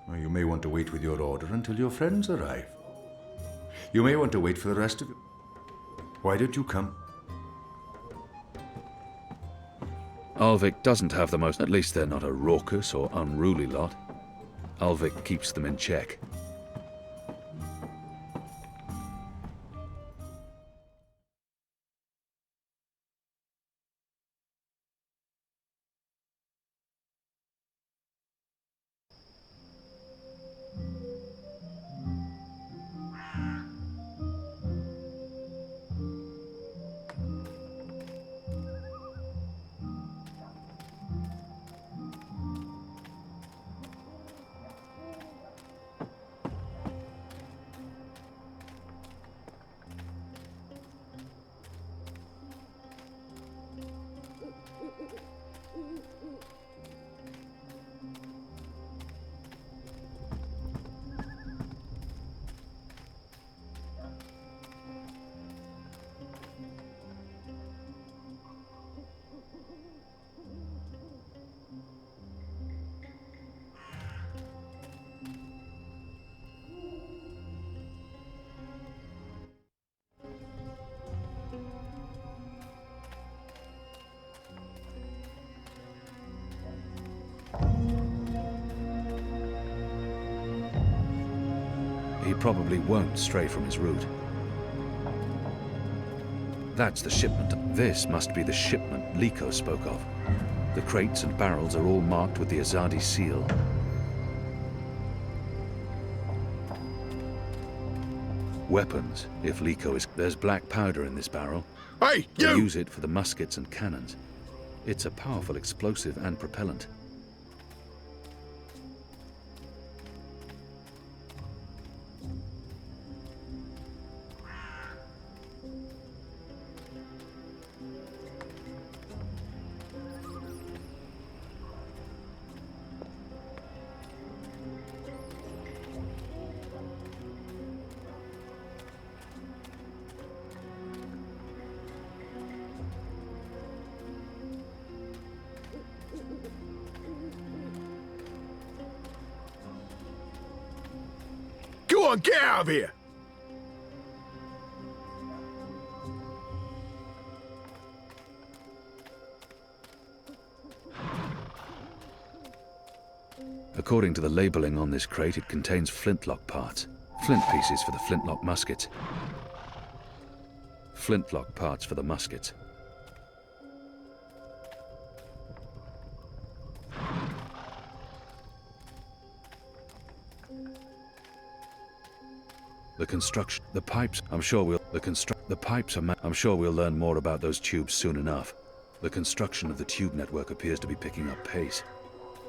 Or you may want to wait with your order until your friends arrive. You may want to wait for the rest of you. Why don't you come? Alvik doesn't have the most, at least they're not a raucous or unruly lot. Alvik keeps them in check. He probably won't stray from his route. That's the shipment. This must be the shipment Liko spoke of. The crates and barrels are all marked with the Azadi seal. Weapons, if Liko is... There's black powder in this barrel. Hey, They you! use it for the muskets and cannons. It's a powerful explosive and propellant. Go on, get out of here! According to the labeling on this crate, it contains flintlock parts. Flint pieces for the flintlock muskets. Flintlock parts for the muskets. The construction, the pipes, I'm sure we'll, I'm sure we'll learn more about those tubes soon enough. The construction of the tube network appears to be picking up pace.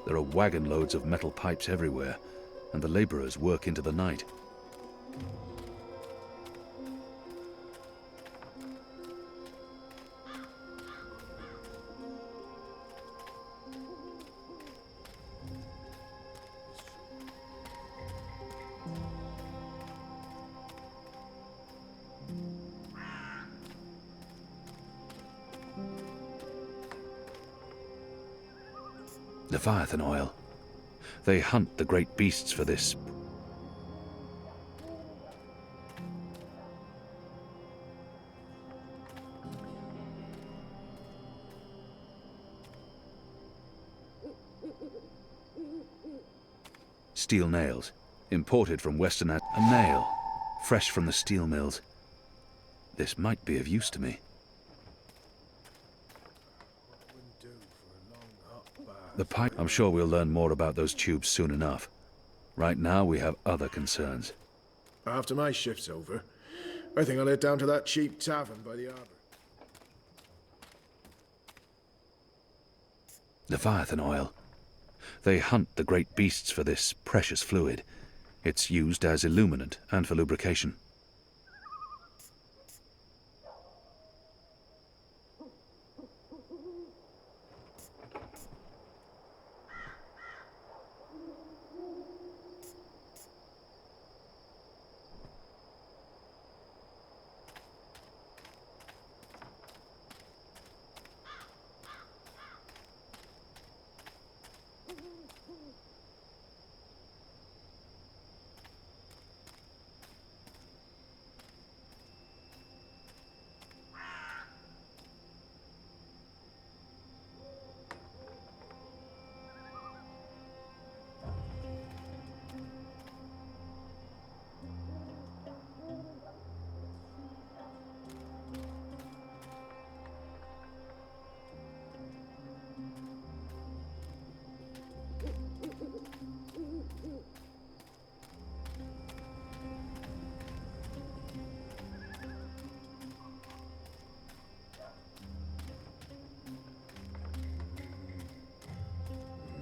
There are wagon loads of metal pipes everywhere, and the laborers work into the night. Leviathan oil. They hunt the great beasts for this. Steel nails, imported from Western a nail, fresh from the steel mills. This might be of use to me. The pipe, I'm sure we'll learn more about those tubes soon enough. Right now, we have other concerns. After my shift's over, I think I'll head down to that cheap tavern by the harbour. Leviathan oil. They hunt the great beasts for this precious fluid. It's used as illuminant and for lubrication.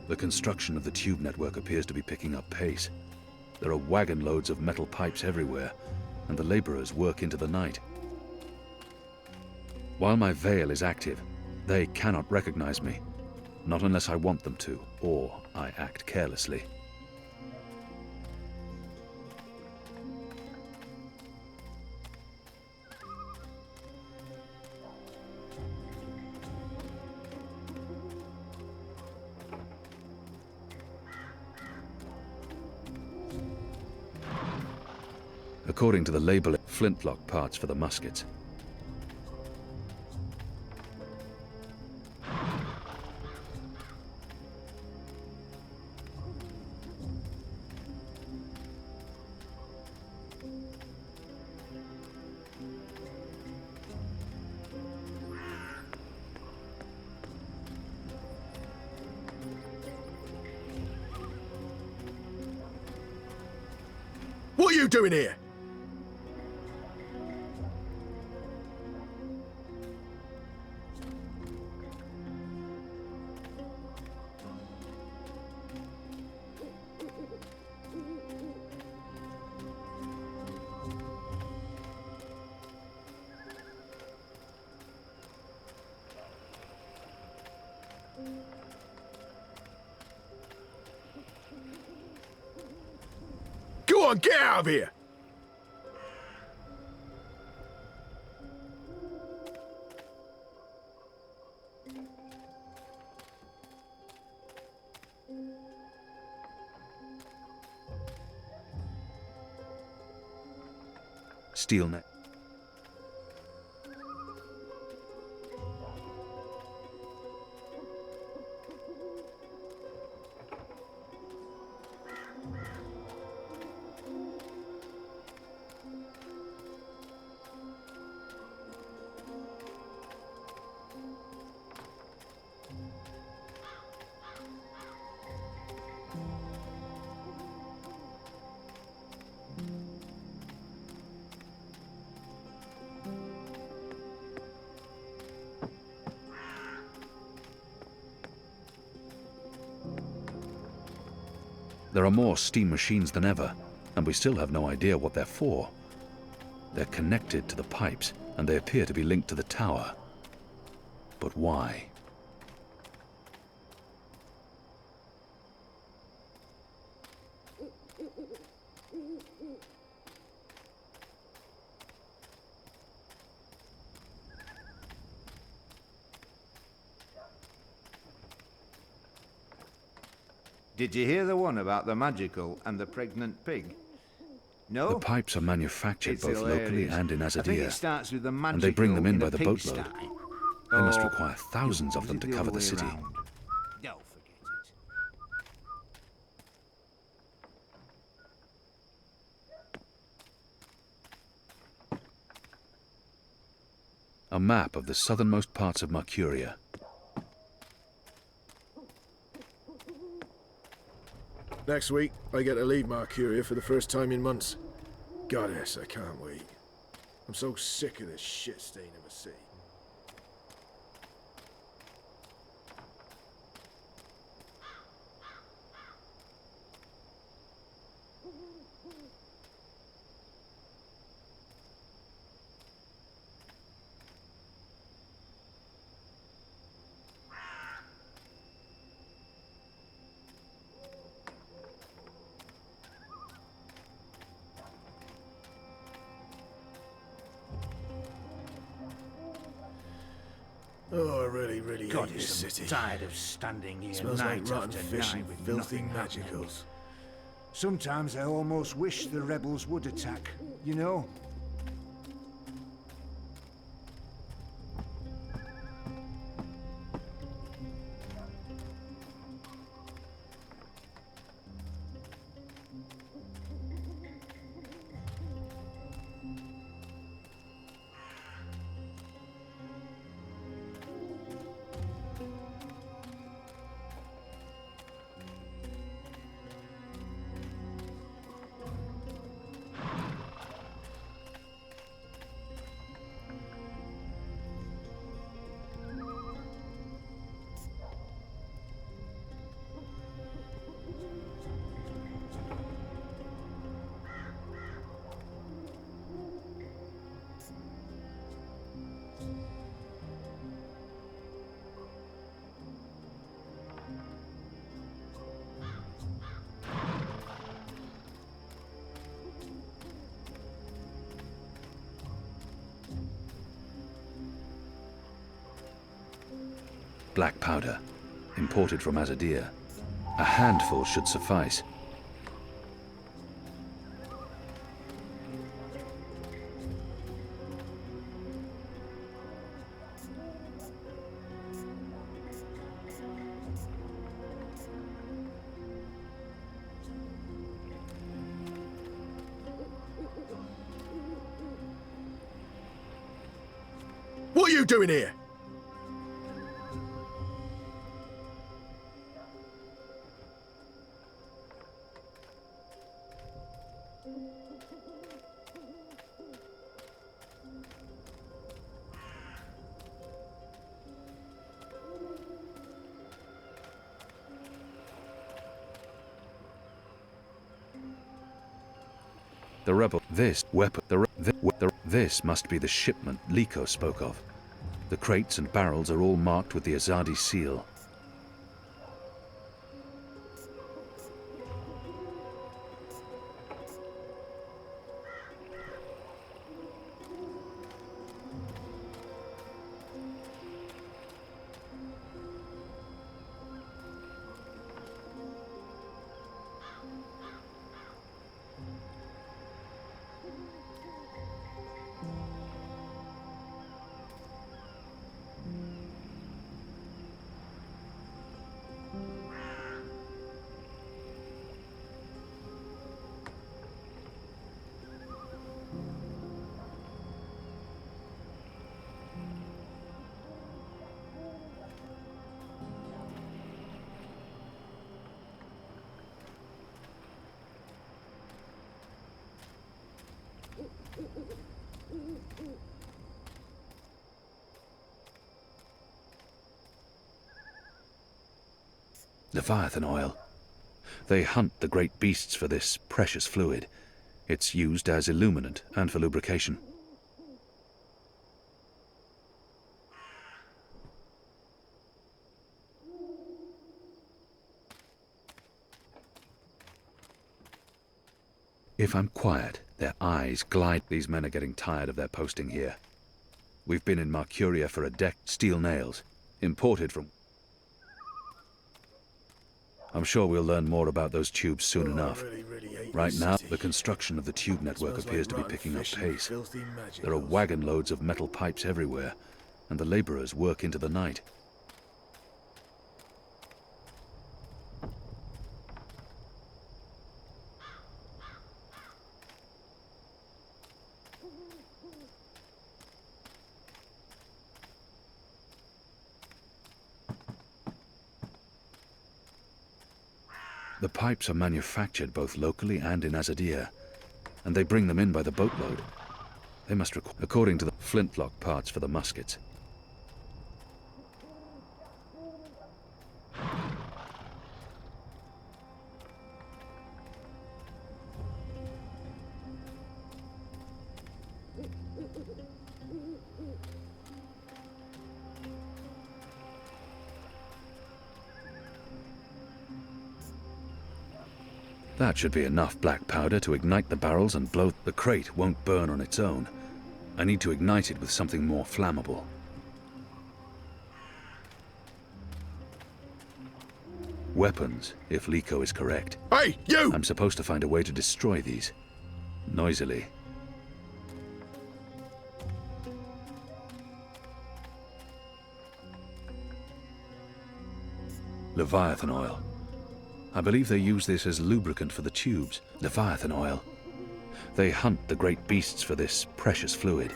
The construction of the tube network appears to be picking up pace. There are wagon loads of metal pipes everywhere, and the laborers work into the night. While my veil is active, they cannot recognize me, not unless I want them to, or I act carelessly. According to the label, flintlock parts for the muskets. What are you doing here? Go on, get out of here! Steel net. There are more steam machines than ever, and we still have no idea what they're for. They're connected to the pipes, and they appear to be linked to the tower. But why? Did you hear the one about the magical and the pregnant pig? No? The pipes are manufactured It's both locally hilarious. and in I think Azadir, it starts with the magical and they bring them in by a the pigsty. boatload. They must Oh, require thousands of was them it to the cover other the way city. round? Don't forget it. A map of the southernmost parts of Mercuria. Next week, I get to leave Mercuria for the first time in months. Goddess, I can't wait. I'm so sick of this shit stain of a sea. Oh, I really God, hate this city. I'm tired of standing here Smells night like rotten after fish night and with filthy nothing happening. magicals. Sometimes I almost wish the rebels would attack, you know? black powder, imported from Azadir. A handful should suffice. What are you doing here? The rebel, this weapon, this must be the shipment Liko spoke of. The crates and barrels are all marked with the Azadi seal. Leviathan oil. They hunt the great beasts for this precious fluid. It's used as illuminant and for lubrication. If I'm quiet, their eyes glide. These men are getting tired of their posting here. We've been in Mercuria for a decade. Steel nails, imported from... I'm sure we'll learn more about those tubes soon enough. Right now, the construction of the tube network appears to be picking up pace. There are wagon loads of metal pipes everywhere, and the laborers work into the night. The pipes are manufactured both locally and in Azadir, and they bring them in by the boatload. They must require, according to the flintlock parts for the muskets. That should be enough black powder to ignite the barrels and blow. The crate won't burn on its own. I need to ignite it with something more flammable. Weapons, if Liko is correct. Hey, you! I'm supposed to find a way to destroy these. Noisily. Leviathan oil. I believe they use this as lubricant for the tubes. Leviathan oil. They hunt the great beasts for this precious fluid.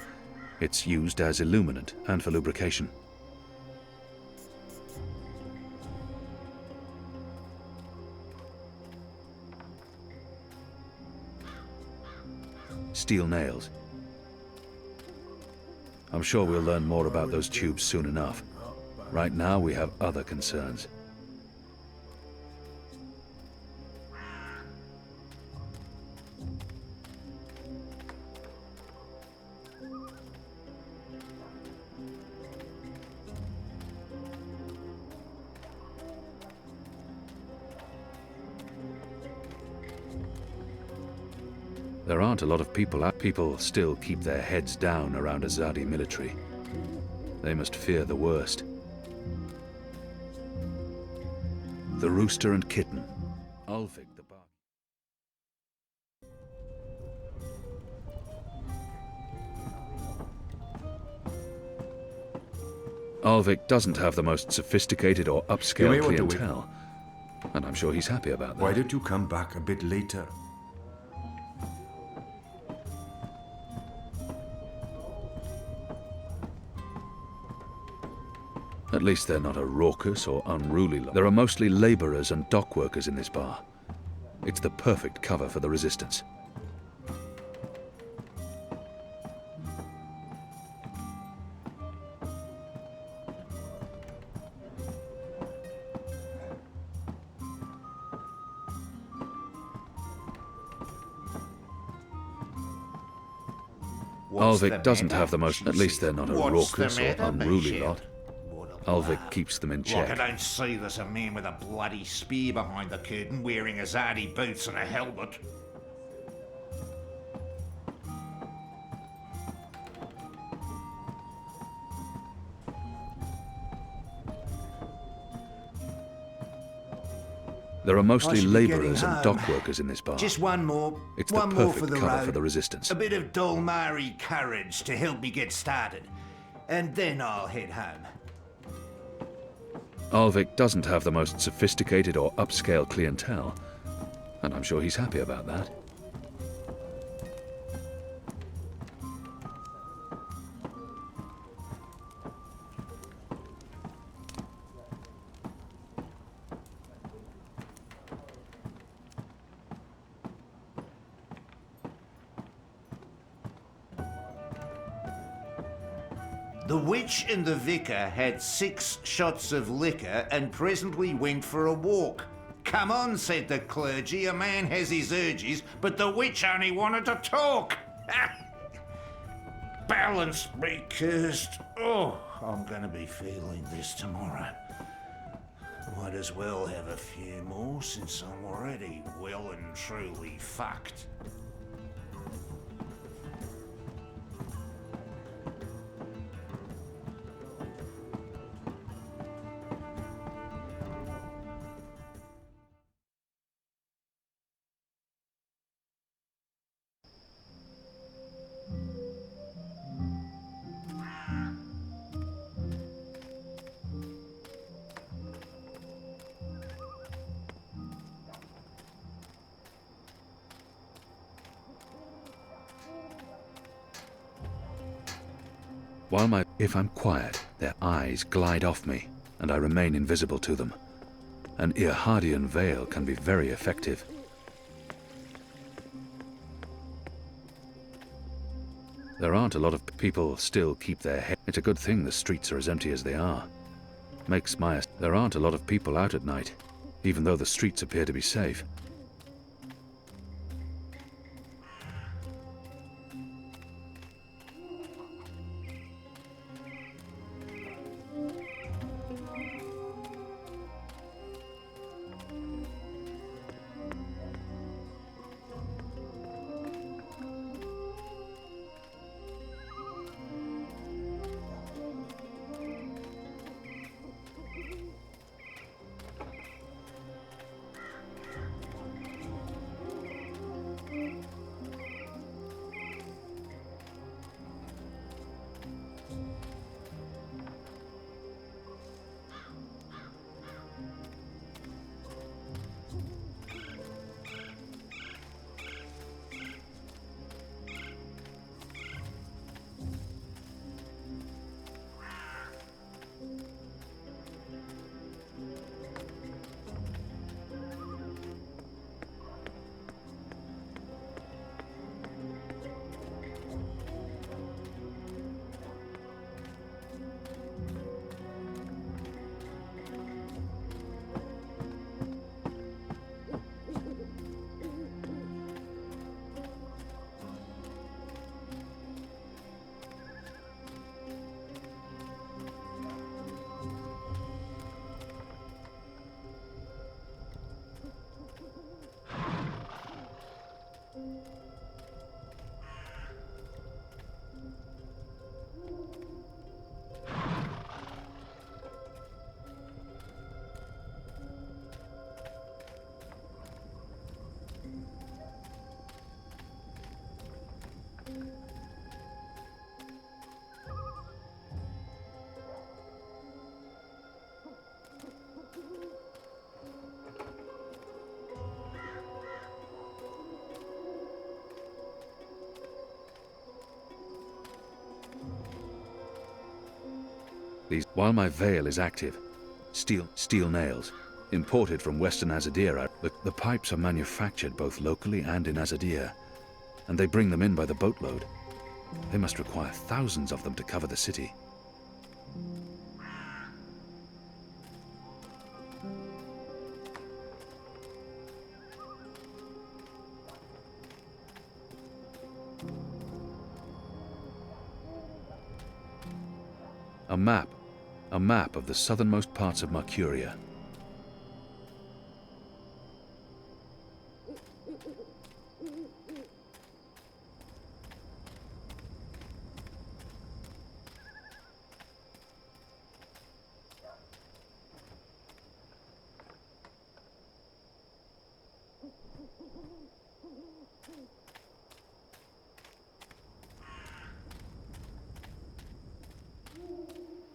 It's used as illuminant and for lubrication. Steel nails. I'm sure we'll learn more about those tubes soon enough. Right now we have other concerns. There aren't a lot of people out. People still keep their heads down around Azadi military. They must fear the worst. The Rooster and Kitten. Ulvik the Bark. Ulvik doesn't have the most sophisticated or upscale may want to wait. clientele, and I'm sure he's happy about that. Why don't you come back a bit later? At least they're not a raucous or unruly lot. There are mostly labourers and dock workers in this bar. It's the perfect cover for the resistance. Ulvik doesn't have the most... At least they're not a raucous or unruly lot. Ulvik keeps them in check. Like I don't see there's a man with a bloody spear behind the curtain wearing Azadi boots and a helmet. There are mostly I should be labourers getting and dock home. workers in this bar. Just one more. It's the one more for perfect the cover road. for the resistance. A bit of Dolmari courage to help me get started. And then I'll head home. Ulvik doesn't have the most sophisticated or upscale clientele, and I'm sure he's happy about that. The witch and the vicar had 6 shots of liquor and presently went for a walk. Come on, said the clergy, a man has his urges, but the witch only wanted to talk. Balance be cursed. Oh, I'm gonna be feeling this tomorrow. Might as well have a few more since I'm already well and truly fucked. If I'm quiet, their eyes glide off me, and I remain invisible to them. An Irhadian veil can be very effective. There aren't a lot of people still keep their head. It's a good thing the streets are as empty as they are. There aren't a lot of people out at night, even though the streets appear to be safe. These, while my veil is active, steel nails, imported from Western Azadir. The pipes are manufactured both locally and in Azadir, and they bring them in by the boatload. They must require thousands of them to cover the city. A map of the southernmost parts of Mercuria.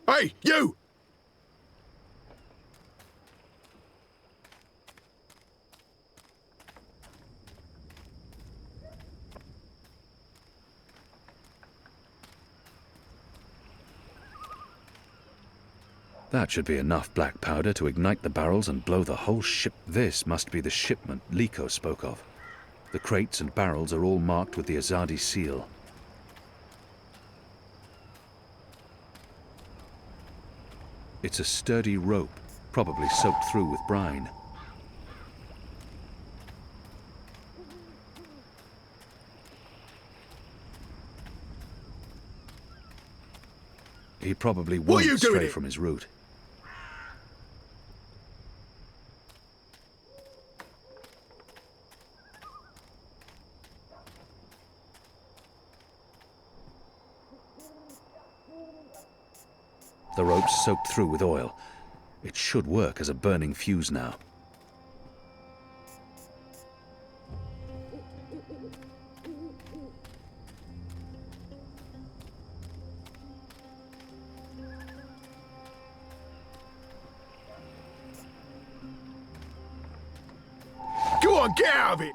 Hey, you! That should be enough black powder to ignite the barrels and blow the whole ship. This must be the shipment Liko spoke of. The crates and barrels are all marked with the Azadi seal. It's a sturdy rope, probably soaked through with brine. He probably won't stray from his route. The rope's soaked through with oil. It should work as a burning fuse now. Go on, get out of it!